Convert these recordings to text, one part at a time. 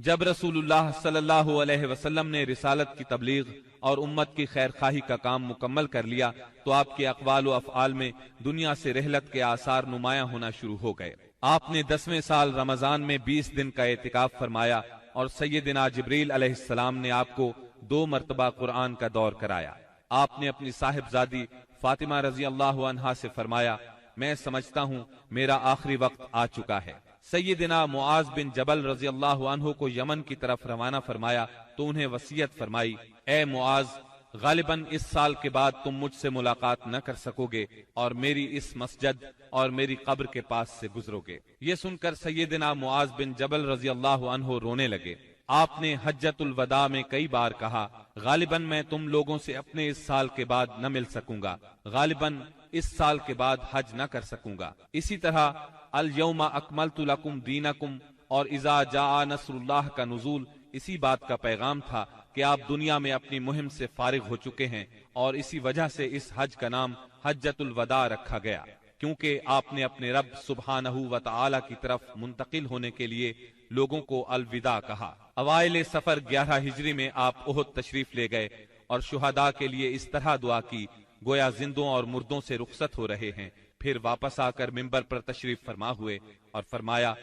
جب رسول اللہ صلی اللہ علیہ وسلم نے رسالت کی تبلیغ اور امت کی خیر خواہی کا کام مکمل کر لیا تو آپ کے اقوال و افعال میں دنیا سے رحلت کے آثار نمایاں ہونا شروع ہو گئے۔ آپ نے 10ویں سال رمضان میں 20 دن کا اعتکاف فرمایا اور سیدنا جبریل علیہ السلام نے آپ کو 2 مرتبہ قرآن کا دور کرایا۔ آپ نے اپنی صاحبزادی فاطمہ رضی اللہ عنہا سے فرمایا، میں سمجھتا ہوں میرا آخری وقت آ چکا ہے۔ سیدنا معاذ بن جبل رضی اللہ عنہ کو یمن کی طرف روانہ فرمایا تو انہیں وصیت فرمائی، اے معاذ، غالباً اس سال کے بعد تم مجھ سے ملاقات نہ کر سکو گے اور میری اس مسجد اور میری قبر کے پاس سے گزرو گے۔ یہ سن کر سیدنا معاذ بن جبل رضی اللہ عنہ رونے لگے۔ آپ نے حجۃ الوداع میں کئی بار کہا، غالباً میں تم لوگوں سے اپنے اس سال کے بعد نہ مل سکوں گا، غالباً اس سال کے بعد حج نہ کر سکوں گا۔ اسی طرح الیوم اکملت لکم دینکم اور اذا جاء نصر اللہ کا نزول اسی بات کا پیغام تھا کہ آپ دنیا میں اپنی مہم سے فارغ ہو چکے ہیں، اور اسی وجہ سے اس حج کا نام حجۃ الوداع رکھا گیا، کیونکہ آپ نے اپنے رب سبحانہ و تعالی کی طرف منتقل ہونے کے لیے لوگوں کو الوداع کہا۔ اوائل سفر 11 ہجری میں آپ احد تشریف لے گئے اور شہداء کے لیے اس طرح دعا کی گویا زندوں اور مردوں سے رخصت ہو رہے ہیں۔ پھر واپس آ کر ممبر پر تشریف فرما ہوئے اور فرمایا،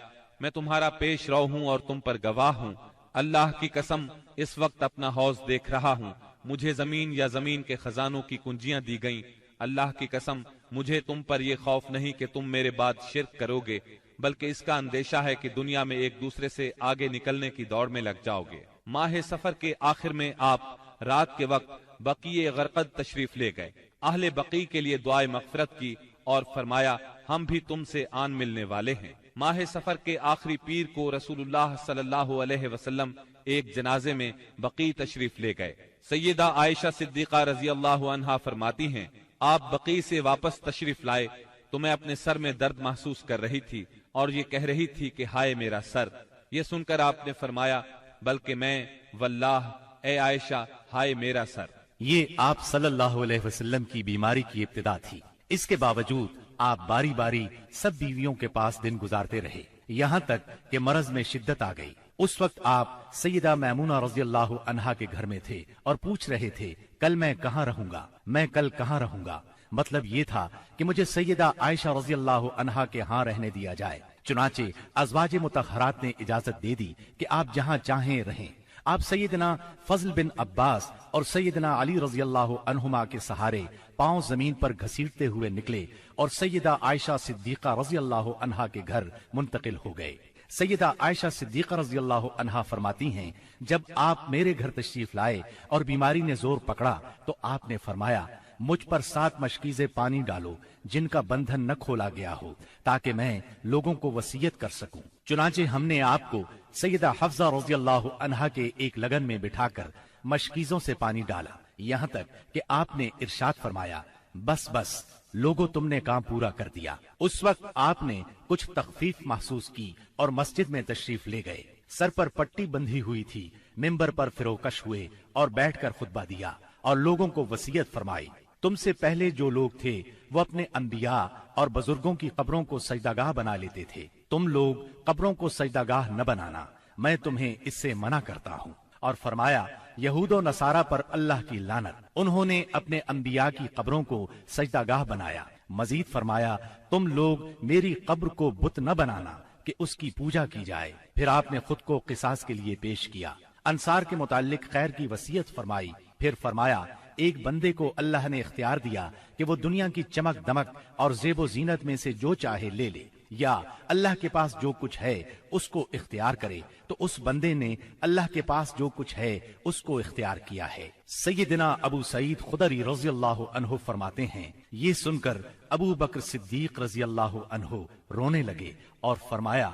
میں تمہارا پیش رو ہوں اور تم پر گواہ ہوں، اللہ کی قسم اس وقت اپنا حوض دیکھ رہا ہوں، مجھے زمین یا زمین کے خزانوں کی کنجیاں دی گئیں، اللہ کی قسم مجھے تم پر یہ خوف نہیں کہ تم میرے بعد شرک کرو گے، بلکہ اس کا اندیشہ ہے کہ دنیا میں ایک دوسرے سے آگے نکلنے کی دوڑ میں لگ جاؤ گے۔ ماہ سفر کے آخر میں آپ رات کے وقت بقیع غرقد تشریف لے گئے، اہل بقیع کے لیے دعائے مغفرت کی اور فرمایا، ہم بھی تم سے آن ملنے والے ہیں۔ ماہ سفر کے آخری پیر کو رسول اللہ صلی اللہ علیہ وسلم ایک جنازے میں بقیع تشریف لے گئے۔ سیدہ عائشہ صدیقہ رضی اللہ عنہا فرماتی ہیں، آپ بقیع سے واپس تشریف لائے تو میں اپنے سر میں درد محسوس کر رہی تھی اور یہ کہہ رہی تھی کہ ہائے میرا سر۔ یہ سن کر آپ نے فرمایا، بلکہ میں واللہ اے عائشہ ہائے میرا سر۔ یہ آپ صلی اللہ علیہ وسلم کی بیماری کی ابتدا تھی، اس کے باوجود آپ باری باری سب بیویوں کے پاس دن گزارتے رہے، یہاں تک کہ مرض میں شدت آ گئی۔ اس وقت آپ سیدہ میمونہ رضی اللہ عنہا کے گھر میں تھے اور پوچھ رہے تھے، کل میں کہاں رہوں گا، میں کل کہاں رہوں گا؟ مطلب یہ تھا کہ مجھے سیدہ عائشہ رضی اللہ عنہا کے ہاں رہنے دیا جائے۔ چنانچہ ازواج مطہرات نے اجازت دے دی کہ آپ جہاں چاہیں رہیں۔ آپ سیدنا فضل بن عباس اور سیدنا علی رضی اللہ عنہما کے سہارے پاؤں زمین پر گھسیٹتے ہوئے نکلے اور سیدہ عائشہ صدیقہ رضی اللہ عنہا کے گھر منتقل ہو گئے۔ سیدہ عائشہ صدیقہ رضی اللہ عنہا فرماتی ہیں، جب آپ میرے گھر تشریف لائے اور بیماری نے زور پکڑا تو آپ نے فرمایا، مجھ پر 7 مشکیزیں پانی ڈالو جن کا بندھن نہ کھولا گیا ہو تاکہ میں لوگوں کو وصیت کر سکوں۔ چنانچہ ہم نے آپ کو سیدہ حفصہ رضی اللہ عنہا کے ایک لگن میں بٹھا کر مشکیزوں سے پانی ڈالا، یہاں تک کہ آپ نے ارشاد فرمایا، بس بس لوگوں تم نے کام پورا کر دیا۔ اس وقت آپ نے کچھ تخفیف محسوس کی اور مسجد میں تشریف لے گئے، سر پر پٹی بندھی ہوئی تھی، ممبر پر فروکش ہوئے اور بیٹھ کر خطبہ دیا اور لوگوں کو وصیت فرمائی، تم سے پہلے جو لوگ تھے وہ اپنے انبیاء اور بزرگوں کی قبروں کو سجدہ بنا لیتے تھے، تم لوگ قبروں کو سجدہ نہ بنانا، میں تمہیں اس سے منع کرتا ہوں۔ اور فرمایا، یہود و نصارہ پر اللہ کی لعنت، انہوں نے اپنے انبیاء کی قبروں کو سجدہ بنایا۔ مزید فرمایا، تم لوگ میری قبر کو بت نہ بنانا کہ اس کی پوجا کی جائے۔ پھر آپ نے خود کو قصاص کے لیے پیش کیا، انصار کے متعلق خیر کی وصیت فرمائی۔ پھر فرمایا، ایک بندے کو اللہ نے اختیار دیا کہ وہ دنیا کی چمک دمک اور زیب و زینت میں سے جو چاہے لے لے، یا اللہ کے پاس جو کچھ ہے اس کو اختیار کرے، تو اس بندے نے اللہ کے پاس جو کچھ ہے اس کو اختیار کیا ہے۔ سیدنا ابو سعید خدری رضی اللہ عنہ فرماتے ہیں، یہ سن کر ابو بکر صدیق رضی اللہ عنہ رونے لگے اور فرمایا،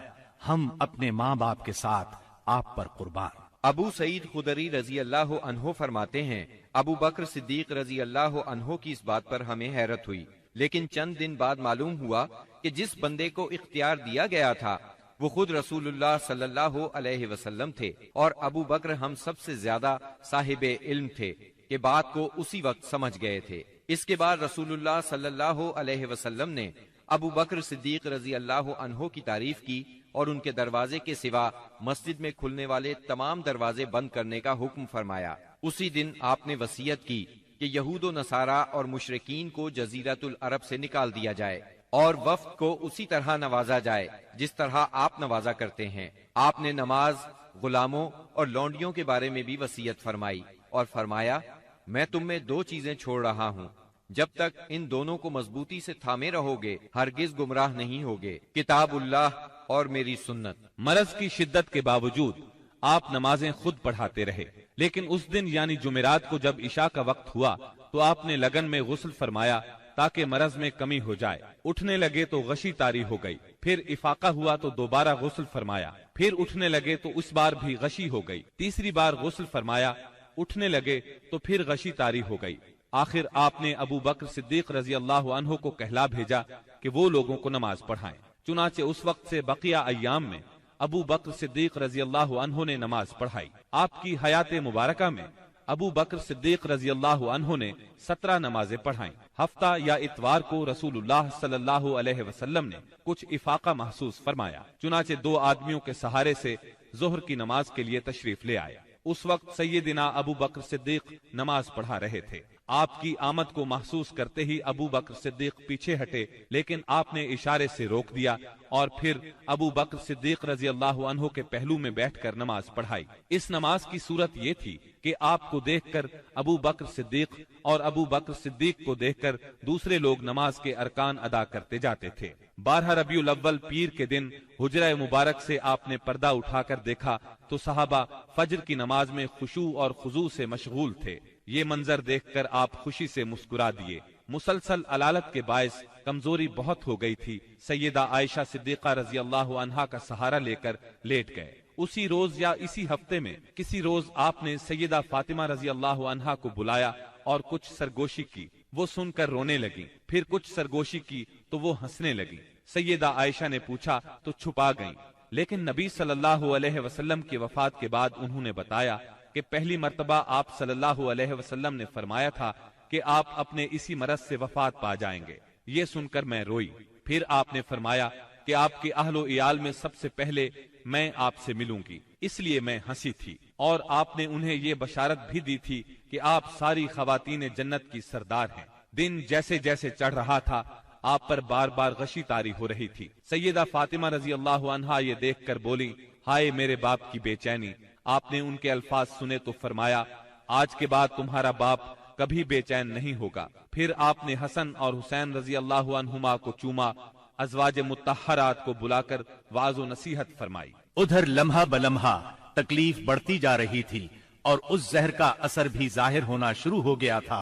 ہم اپنے ماں باپ کے ساتھ آپ پر قربان۔ ابو سعید خدری رضی اللہ عنہ فرماتے ہیں، ابو بکر صدیق رضی اللہ عنہ کی اس بات پر ہمیں حیرت ہوئی، لیکن چند دن بعد معلوم ہوا کہ جس بندے کو اختیار دیا گیا تھا وہ خود رسول اللہ صلی اللہ علیہ وسلم تھے، اور ابو بکر ہم سب سے زیادہ صاحب علم تھے کہ بات کو اسی وقت سمجھ گئے تھے۔ اس کے بعد رسول اللہ صلی اللہ علیہ وسلم نے ابو بکر صدیق رضی اللہ عنہ کی تعریف کی اور ان کے دروازے کے سوا مسجد میں کھلنے والے تمام دروازے بند کرنے کا حکم فرمایا۔ اسی دن آپ نے وصیت کی کہ یہود و نصارہ اور مشرکین کو جزیرۃ العرب سے نکال دیا جائے اور وفد کو اسی طرح نوازا جائے جس طرح آپ نوازا کرتے ہیں۔ آپ نے نماز، غلاموں اور لونڈیوں کے بارے میں بھی وصیت فرمائی اور فرمایا، میں تم میں دو چیزیں چھوڑ رہا ہوں، جب تک ان دونوں کو مضبوطی سے تھامے رہو گے ہرگز گمراہ نہیں ہوگے، کتاب اللہ اور میری سنت۔ مرض کی شدت کے باوجود آپ نمازیں خود پڑھاتے رہے، لیکن اس دن یعنی جمعرات کو جب عشاء کا وقت ہوا تو آپ نے لگن میں غسل فرمایا تاکہ مرض میں کمی ہو جائے۔ اٹھنے لگے تو غشی طاری ہو گئی، پھر افاقہ ہوا تو دوبارہ غسل فرمایا، پھر اٹھنے لگے تو اس بار بھی غشی ہو گئی، تیسری بار غسل فرمایا، اٹھنے لگے تو پھر غشی طاری ہو گئی۔ آخر آپ نے ابو بکر صدیق رضی اللہ عنہ کو کہلا بھیجا کہ وہ لوگوں کو نماز پڑھائیں۔ چنانچہ اس وقت سے بقیہ ایام میں ابو بکر صدیق رضی اللہ عنہ نے نماز پڑھائی۔ آپ کی حیات مبارکہ میں ابو بکر صدیق رضی اللہ عنہ نے 17 نمازیں پڑھائیں۔ ہفتہ یا اتوار کو رسول اللہ صلی اللہ علیہ وسلم نے کچھ افاقہ محسوس فرمایا، چنانچہ 2 آدمیوں کے سہارے سے ظہر کی نماز کے لیے تشریف لے آئے۔ اس وقت سیدنا ابو بکر صدیق نماز پڑھا رہے تھے۔ آپ کی آمد کو محسوس کرتے ہی ابو بکر صدیق پیچھے ہٹے، لیکن آپ نے اشارے سے روک دیا اور پھر ابو بکر صدیق رضی اللہ عنہ کے پہلو میں بیٹھ کر نماز پڑھائی۔ اس نماز کی صورت یہ تھی کہ آپ کو دیکھ کر ابو بکر صدیق اور ابو بکر صدیق کو دیکھ کر دوسرے لوگ نماز کے ارکان ادا کرتے جاتے تھے۔ 12 ربیع الاول پیر کے دن حجرہ مبارک سے آپ نے پردہ اٹھا کر دیکھا تو صحابہ فجر کی نماز میں خشوع اور خضوع سے مشغول تھے۔ یہ منظر دیکھ کر آپ خوشی سے مسکرا دیے۔ مسلسل علالت کے باعث کمزوری بہت ہو گئی تھی۔ سیدہ عائشہ صدیقہ رضی اللہ عنہا کا سہارا لے کر لیٹ گئے۔ اسی روز یا اسی ہفتے میں کسی روز آپ نے سیدہ فاطمہ رضی اللہ عنہا کو بلایا اور کچھ سرگوشی کی، وہ سن کر رونے لگی، پھر کچھ سرگوشی کی تو وہ ہنسنے لگی۔ سیدہ عائشہ نے پوچھا تو چھپا گئیں، لیکن نبی صلی اللہ علیہ وسلم کی وفات کے بعد انہوں نے بتایا کہ پہلی مرتبہ آپ صلی اللہ علیہ وسلم نے فرمایا تھا کہ آپ اپنے اسی مرض سے وفات پا جائیں گے۔ یہ سن کر میں روئی۔ پھر آپ نے فرمایا کہ آپ کے اہل و عیال میں سب سے پہلے میں آپ سے ملوں گی، اس لیے میں ہنسی تھی، اور آپ نے انہیں یہ بشارت بھی دی تھی کہ آپ ساری خواتین جنت کی سردار ہیں۔ دن جیسے جیسے چڑھ رہا تھا آپ پر بار بار غشی طاری ہو رہی تھی۔ سیدہ فاطمہ رضی اللہ عنہا یہ دیکھ کر بولی، ہائے میرے باپ کی بے چینی۔ آپ نے ان کے الفاظ سنے تو فرمایا، آج کے بعد تمہارا باپ کبھی بے چین نہیں ہوگا۔ پھر آپ نے حسن اور حسین رضی اللہ عنہما کو چوما، ازواج مطہرات کو بلا کر واعظ و نصیحت فرمائی۔ ادھر لمحہ بلمحہ تکلیف بڑھتی جا رہی تھی اور اس زہر کا اثر بھی ظاہر ہونا شروع ہو گیا تھا۔